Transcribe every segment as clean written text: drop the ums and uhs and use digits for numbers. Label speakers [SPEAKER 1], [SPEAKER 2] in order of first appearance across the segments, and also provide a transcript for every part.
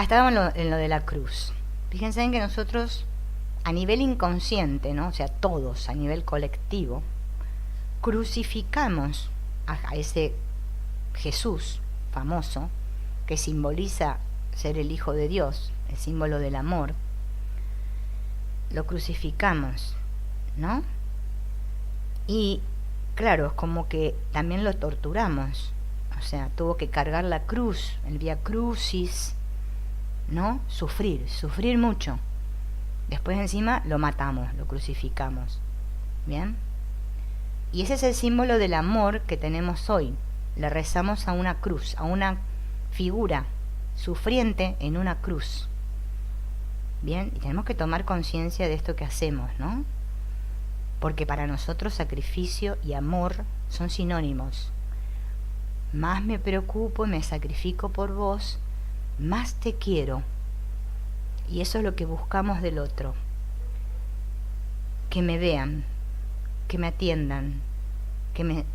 [SPEAKER 1] Estábamos en lo de la cruz. Fíjense en que nosotros, a nivel inconsciente, ¿no? O sea, todos, a nivel colectivo, crucificamos a ese Jesús famoso, que simboliza ser el Hijo de Dios, el símbolo del amor. Lo crucificamos, ¿no? Y claro, es como que también lo torturamos. O sea, tuvo que cargar la cruz, el Vía Crucis, ¿no? Sufrir mucho. Después encima lo matamos, lo crucificamos. ¿Bien? Y ese es el símbolo del amor que tenemos hoy. Le rezamos a una cruz, a una figura sufriente en una cruz. Bien, y tenemos que tomar conciencia de esto que hacemos, ¿no? Porque para nosotros sacrificio y amor son sinónimos. Más me preocupo y me sacrifico por vos, más te quiero. Y eso es lo que buscamos del otro. Que me vean, que me atiendan, que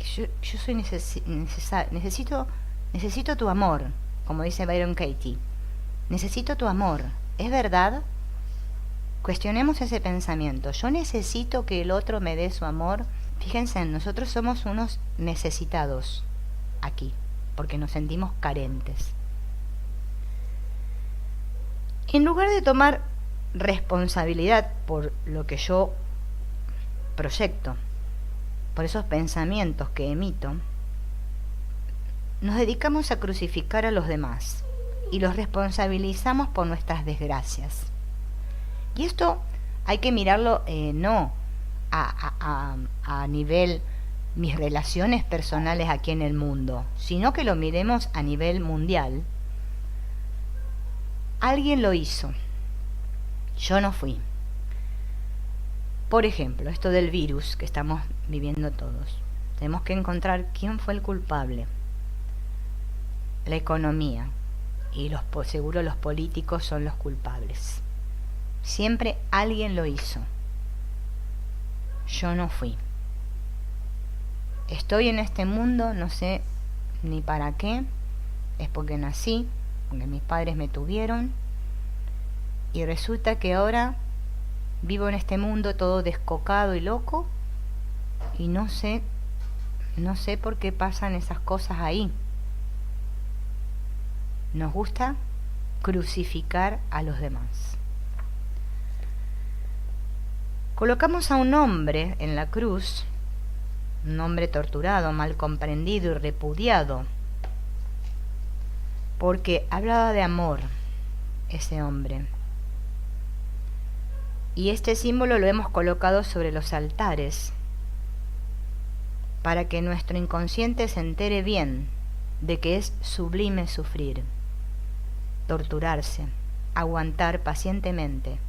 [SPEAKER 1] yo soy necesito tu amor, como dice Byron Katie. Necesito tu amor. ¿Es verdad? Cuestionemos ese pensamiento. Yo necesito que el otro me dé su amor. Fíjense, nosotros somos unos necesitados aquí, porque nos sentimos carentes. En lugar de tomar responsabilidad por lo que yo proyecto, por esos pensamientos que emito, nos dedicamos a crucificar a los demás y los responsabilizamos por nuestras desgracias. Y esto hay que mirarlo no a nivel mis relaciones personales aquí en el mundo, sino que lo miremos a nivel mundial. Alguien lo hizo, yo no fui. Por ejemplo, esto del virus que estamos viviendo todos. Tenemos que encontrar quién fue el culpable. La economía y seguro los políticos son los culpables. Siempre alguien lo hizo. Yo no fui. Estoy en este mundo, no sé ni para qué. Es porque nací, porque mis padres me tuvieron. Y resulta que ahora vivo en este mundo todo descocado y loco. Y no sé por qué pasan esas cosas ahí. Nos gusta crucificar a los demás. Colocamos a un hombre en la cruz, un hombre torturado, mal comprendido y repudiado, porque hablaba de amor ese hombre. Y este símbolo lo hemos colocado sobre los altares para que nuestro inconsciente se entere bien de que es sublime sufrir, torturarse, aguantar pacientemente.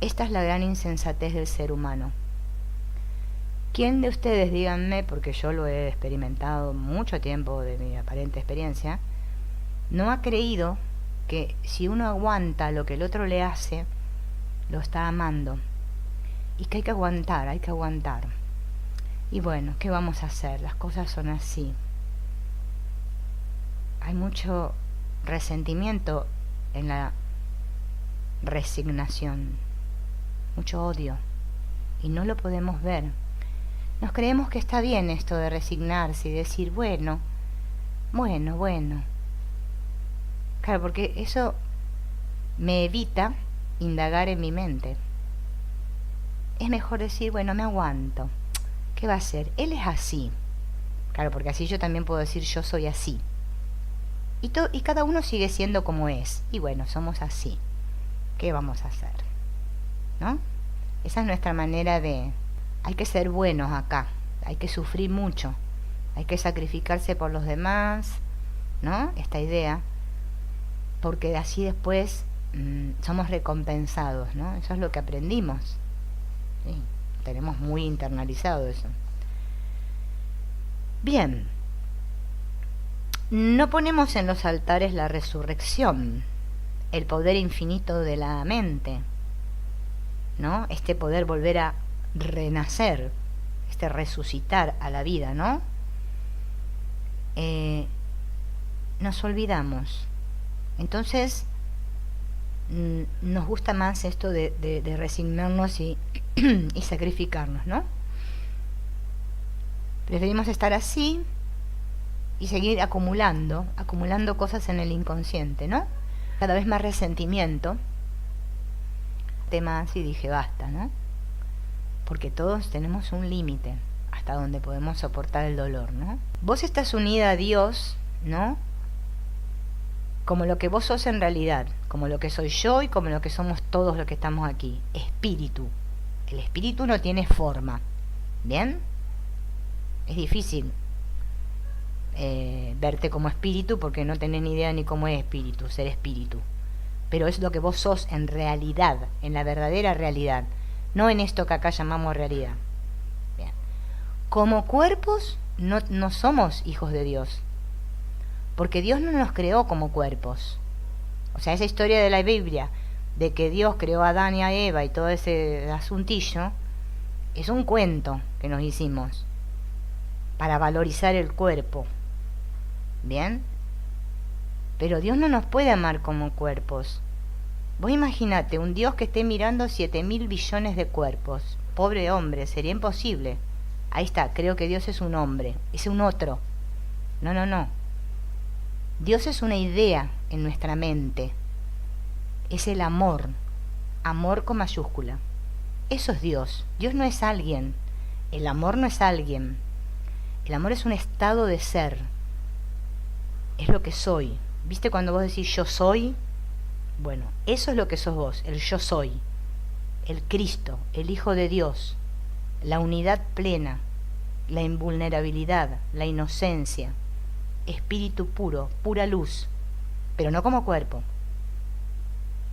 [SPEAKER 1] Esta es la gran insensatez del ser humano. ¿Quién de ustedes, díganme, porque yo lo he experimentado mucho tiempo de mi aparente experiencia, no ha creído que si uno aguanta lo que el otro le hace, lo está amando? Y que hay que aguantar, hay que aguantar. Y bueno, ¿qué vamos a hacer? Las cosas son así. Hay mucho resentimiento en la resignación, mucho odio, y no lo podemos ver. Nos creemos que está bien esto de resignarse y decir, bueno. Claro, porque eso me evita indagar en mi mente. Es mejor decir, bueno, me aguanto. ¿Qué va a hacer? Él es así. Claro, porque así yo también puedo decir, yo soy así. Y cada uno sigue siendo como es. Y bueno, somos así. ¿Qué vamos a hacer? ¿No? Esa es nuestra manera de... Hay que ser buenos acá. Hay que sufrir mucho. Hay que sacrificarse por los demás, ¿no? Esta idea. Porque así después somos recompensados, ¿no? Eso es lo que aprendimos. Sí, tenemos muy internalizado eso. Bien. No ponemos en los altares la resurrección, el poder infinito de la mente, ¿no? Este poder volver a renacer, este resucitar a la vida, ¿no? Nos olvidamos Entonces, nos gusta más esto de resignarnos y sacrificarnos, ¿no? Preferimos estar así y seguir acumulando cosas en el inconsciente, ¿no? Cada vez más resentimiento. Temas y dije basta, ¿no? Porque todos tenemos un límite hasta donde podemos soportar el dolor, ¿no? Vos estás unida a Dios, ¿no? Como lo que vos sos en realidad, como lo que soy yo y como lo que somos todos los que estamos aquí. Espíritu. El espíritu no tiene forma. ¿Bien? Es difícil verte como espíritu porque no tenés ni idea ni cómo es espíritu, ser espíritu. Pero es lo que vos sos en realidad, en la verdadera realidad, no en esto que acá llamamos realidad. Bien. Como cuerpos no somos hijos de Dios, porque Dios no nos creó como cuerpos. O sea, esa historia de la Biblia, de que Dios creó a Adán y a Eva y todo ese asuntillo, es un cuento que nos hicimos para valorizar el cuerpo. ¿Bien? Pero Dios no nos puede amar como cuerpos. Vos imaginate un Dios que esté mirando 7.000 billones de cuerpos. Pobre hombre, sería imposible. Ahí está, creo que Dios es un hombre, es un otro. No. Dios es una idea en nuestra mente. Es el amor. Amor con mayúscula. Eso es Dios. Dios no es alguien. El amor no es alguien. El amor es un estado de ser. Es lo que soy. ¿Viste cuando vos decís yo soy? Bueno, eso es lo que sos vos, el yo soy. El Cristo, el Hijo de Dios. La unidad plena, la invulnerabilidad, la inocencia. Espíritu puro, pura luz. Pero no como cuerpo.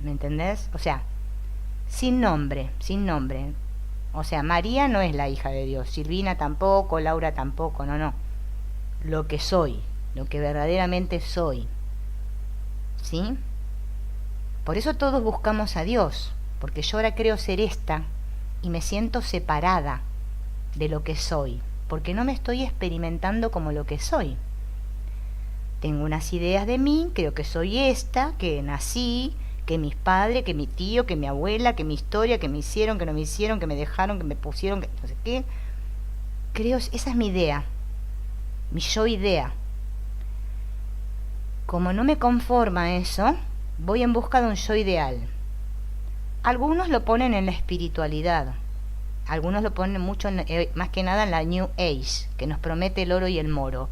[SPEAKER 1] ¿Me entendés? O sea, sin nombre. O sea, María no es la hija de Dios, Silvina tampoco, Laura tampoco, no. Lo que soy, lo que verdaderamente soy. ¿Sí? Por eso todos buscamos a Dios, porque yo ahora creo ser esta y me siento separada de lo que soy, porque no me estoy experimentando como lo que soy. Tengo unas ideas de mí, creo que soy esta, que nací, que mis padres, que mi tío, que mi abuela, que mi historia, que me hicieron, que no me hicieron, que me dejaron, que me pusieron, que no sé qué. Creo, esa es mi idea, mi yo idea. Como no me conforma eso, voy en busca de un yo ideal. Algunos lo ponen en la espiritualidad, algunos lo ponen mucho, más que nada en la New Age, que nos promete el oro y el moro.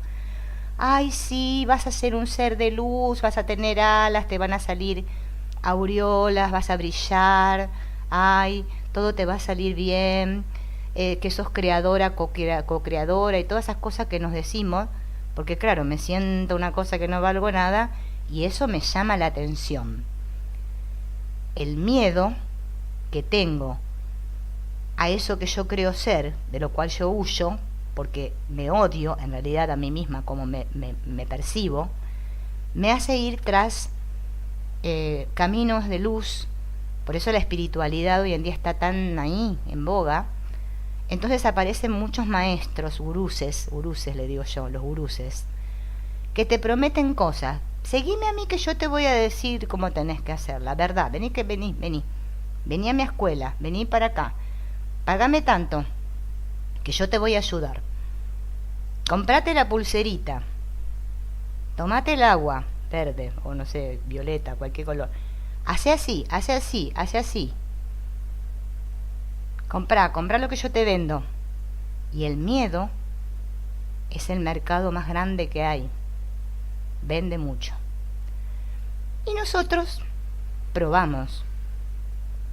[SPEAKER 1] Ay, sí, vas a ser un ser de luz, vas a tener alas, te van a salir aureolas, vas a brillar, ay, todo te va a salir bien, que sos creadora, co-creadora y todas esas cosas que nos decimos, porque claro, me siento una cosa que no valgo nada y eso me llama la atención. El miedo que tengo a eso que yo creo ser, de lo cual yo huyo, porque me odio en realidad a mí misma como me percibo, me hace ir tras caminos de luz. Por eso la espiritualidad hoy en día está tan ahí, en boga. Entonces aparecen muchos maestros, guruses le digo yo, los guruses, que te prometen cosas. Seguime a mí que yo te voy a decir cómo tenés que hacer, la verdad. Vení a mi escuela, vení para acá. Págame tanto, que yo te voy a ayudar. Comprate la pulserita. Tomate el agua verde, o no sé, violeta, cualquier color. Hace así. Comprá lo que yo te vendo. Y el miedo es el mercado más grande que hay. Vende mucho. Y nosotros probamos,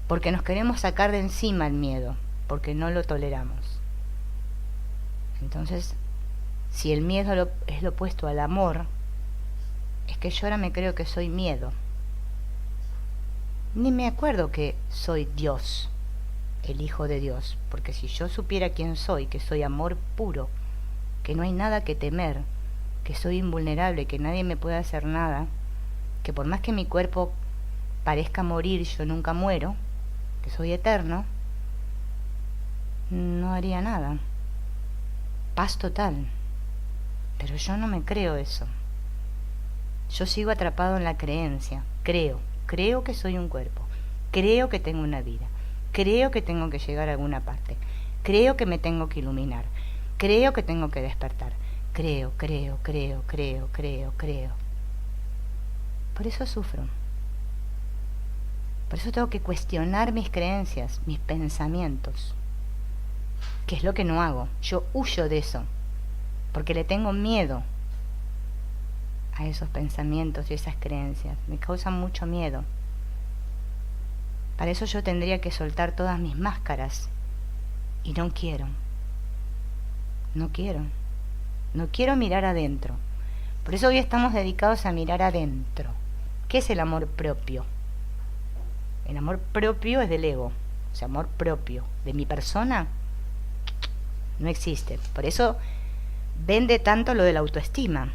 [SPEAKER 1] porque nos queremos sacar de encima el miedo, porque no lo toleramos. Entonces, si el miedo es lo opuesto al amor, es que yo ahora me creo que soy miedo. Ni me acuerdo que soy Dios, el Hijo de Dios, porque si yo supiera quién soy, que soy amor puro, que no hay nada que temer, que soy invulnerable, que nadie me puede hacer nada, que por más que mi cuerpo parezca morir, yo nunca muero, que soy eterno, no haría nada. Paz total. Pero yo no me creo eso. Yo sigo atrapado en la creencia. Creo que soy un cuerpo. Creo que tengo una vida. Creo que tengo que llegar a alguna parte. Creo que me tengo que iluminar. Creo que tengo que despertar. Creo. Por eso sufro. Por eso tengo que cuestionar mis creencias, mis pensamientos. ¿Qué es lo que no hago? Yo huyo de eso. Porque le tengo miedo a esos pensamientos y esas creencias. Me causan mucho miedo. Para eso yo tendría que soltar todas mis máscaras. Y no quiero. No quiero mirar adentro. Por eso hoy estamos dedicados a mirar adentro. ¿Qué es el amor propio? El amor propio es del ego. O sea, amor propio de mi persona no existe. Por eso vende tanto lo de la autoestima.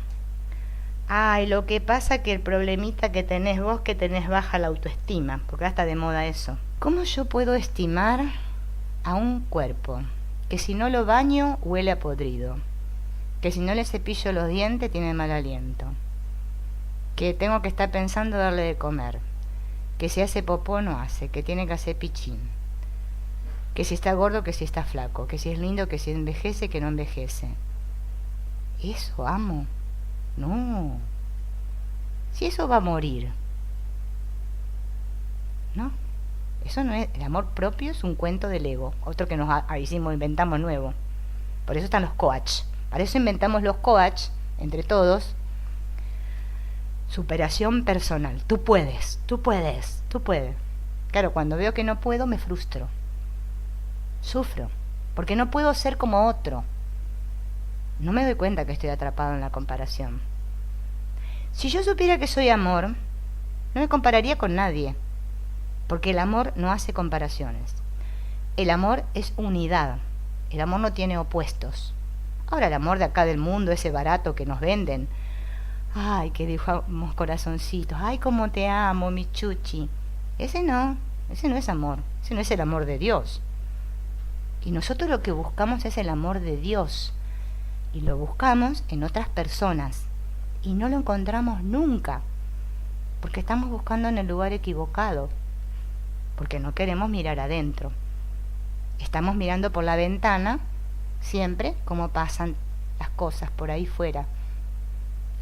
[SPEAKER 1] Ay, lo que pasa que el problemita que tenés vos, que tenés baja la autoestima, porque ahora está de moda eso. ¿Cómo yo puedo estimar a un cuerpo que si no lo baño huele a podrido, que si no le cepillo los dientes tiene mal aliento, que tengo que estar pensando darle de comer, que si hace popó no hace, que tiene que hacer pichín, que si está gordo, que si está flaco, que si es lindo, que si envejece, que no envejece? ¿Eso amo? No. Si eso va a morir. No. Eso no es. El amor propio es un cuento del ego. Otro que nos inventamos nuevo. Por eso están los coach. Para eso inventamos los coach, entre todos. Superación personal. Tú puedes. Claro, cuando veo que no puedo, me frustro. Sufro. Porque no puedo ser como otro. No me doy cuenta que estoy atrapado en la comparación. Si yo supiera que soy amor, no me compararía con nadie, porque el amor no hace comparaciones. El amor es unidad. El amor no tiene opuestos. Ahora el amor de acá del mundo, ese barato que nos venden, ay, que dibujamos corazoncitos, ay, cómo te amo, mi chuchi. Ese no es amor, ese no es el amor de Dios. Y nosotros lo que buscamos es el amor de Dios. Y lo buscamos en otras personas. Y no lo encontramos nunca. Porque estamos buscando en el lugar equivocado. Porque no queremos mirar adentro. Estamos mirando por la ventana, siempre, cómo pasan las cosas por ahí fuera.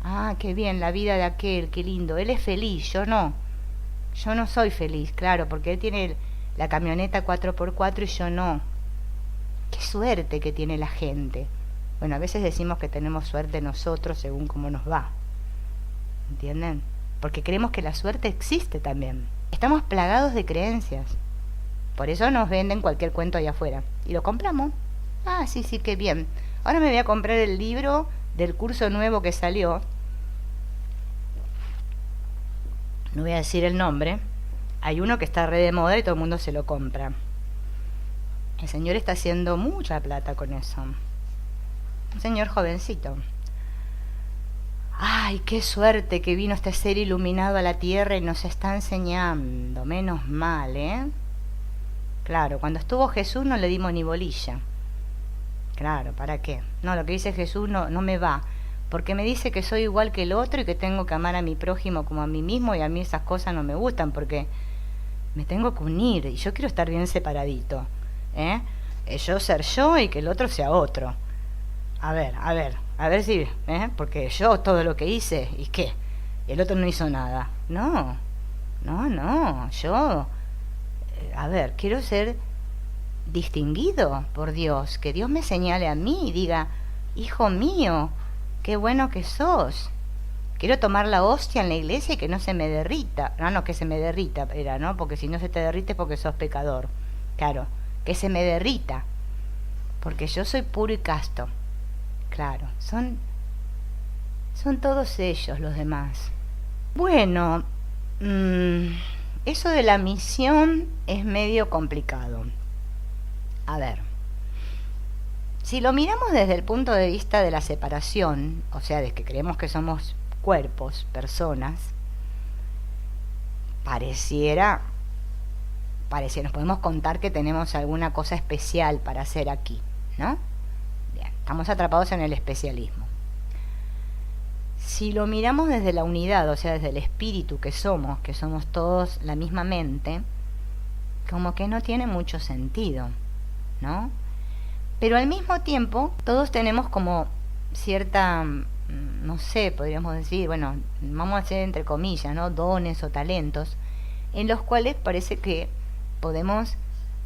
[SPEAKER 1] Ah, qué bien, la vida de aquel, qué lindo. Él es feliz, yo no. Yo no soy feliz, claro, porque él tiene la camioneta 4x4 y yo no. Qué suerte que tiene la gente. Bueno, a veces decimos que tenemos suerte nosotros según cómo nos va. ¿Entienden? Porque creemos que la suerte existe también. Estamos plagados de creencias. Por eso nos venden cualquier cuento allá afuera. Y lo compramos. Ah, sí, qué bien. Ahora me voy a comprar el libro del curso nuevo que salió. No voy a decir el nombre. Hay uno que está re de moda y todo el mundo se lo compra. El señor está haciendo mucha plata con eso. Un señor jovencito. Ay, qué suerte que vino este ser iluminado a la tierra y nos está enseñando. Menos mal, ¿eh? Claro, cuando estuvo Jesús no le dimos ni bolilla. Claro, ¿para qué? No, lo que dice Jesús no me va. Porque me dice que soy igual que el otro y que tengo que amar a mi prójimo como a mí mismo, y a mí esas cosas no me gustan porque me tengo que unir y yo quiero estar bien separadito. Yo ser yo y que el otro sea otro. A ver si, porque yo todo lo que hice, ¿y qué? El otro no hizo nada. No, yo, quiero ser distinguido por Dios, que Dios me señale a mí y diga, hijo mío, qué bueno que sos. Quiero tomar la hostia en la iglesia y que no se me derrita. No, que se me derrita, ¿no? Porque si no se te derrite es porque sos pecador. Claro, que se me derrita, porque yo soy puro y casto. Claro, son todos ellos los demás. Bueno, eso de la misión es medio complicado. A ver, si lo miramos desde el punto de vista de la separación, o sea, de que creemos que somos cuerpos, personas, pareciera, nos podemos contar que tenemos alguna cosa especial para hacer aquí, ¿no? Bien, estamos atrapados en el especialismo. si lo miramos desde la unidad, o sea, desde el espíritu que somos todos la misma mente, como que no tiene mucho sentido, ¿no? Pero al mismo tiempo, todos tenemos como cierta, no sé, podríamos decir, bueno, vamos a hacer entre comillas, ¿no? Dones o talentos, en los cuales parece que podemos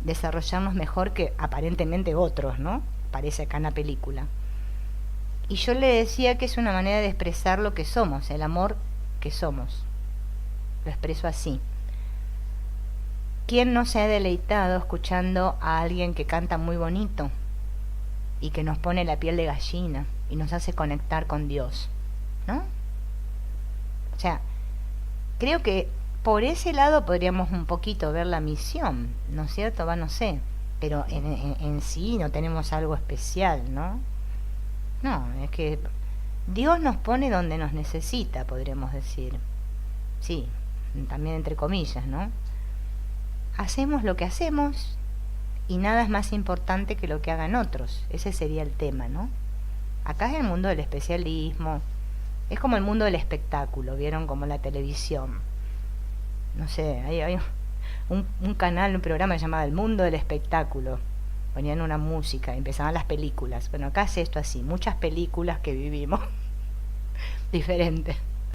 [SPEAKER 1] desarrollarnos mejor que aparentemente otros, ¿no? Parece acá en la película. Y yo le decía que es una manera de expresar lo que somos, el amor que somos. Lo expreso así. ¿Quién no se ha deleitado escuchando a alguien que canta muy bonito y que nos pone la piel de gallina y nos hace conectar con Dios? ¿No? O sea, creo que por ese lado podríamos un poquito ver la misión, ¿no es cierto? No sé, pero en sí no tenemos algo especial, ¿no? No, es que Dios nos pone donde nos necesita, podríamos decir. Sí, también entre comillas, ¿no? Hacemos lo que hacemos y nada es más importante que lo que hagan otros. Ese sería el tema, ¿no? Acá es el mundo del especialismo, es como el mundo del espectáculo, ¿vieron? Como la televisión. No sé, hay un canal, un programa llamado El Mundo del Espectáculo. Ponían una música, empezaban las películas. Bueno, acá es esto así, muchas películas que vivimos diferentes.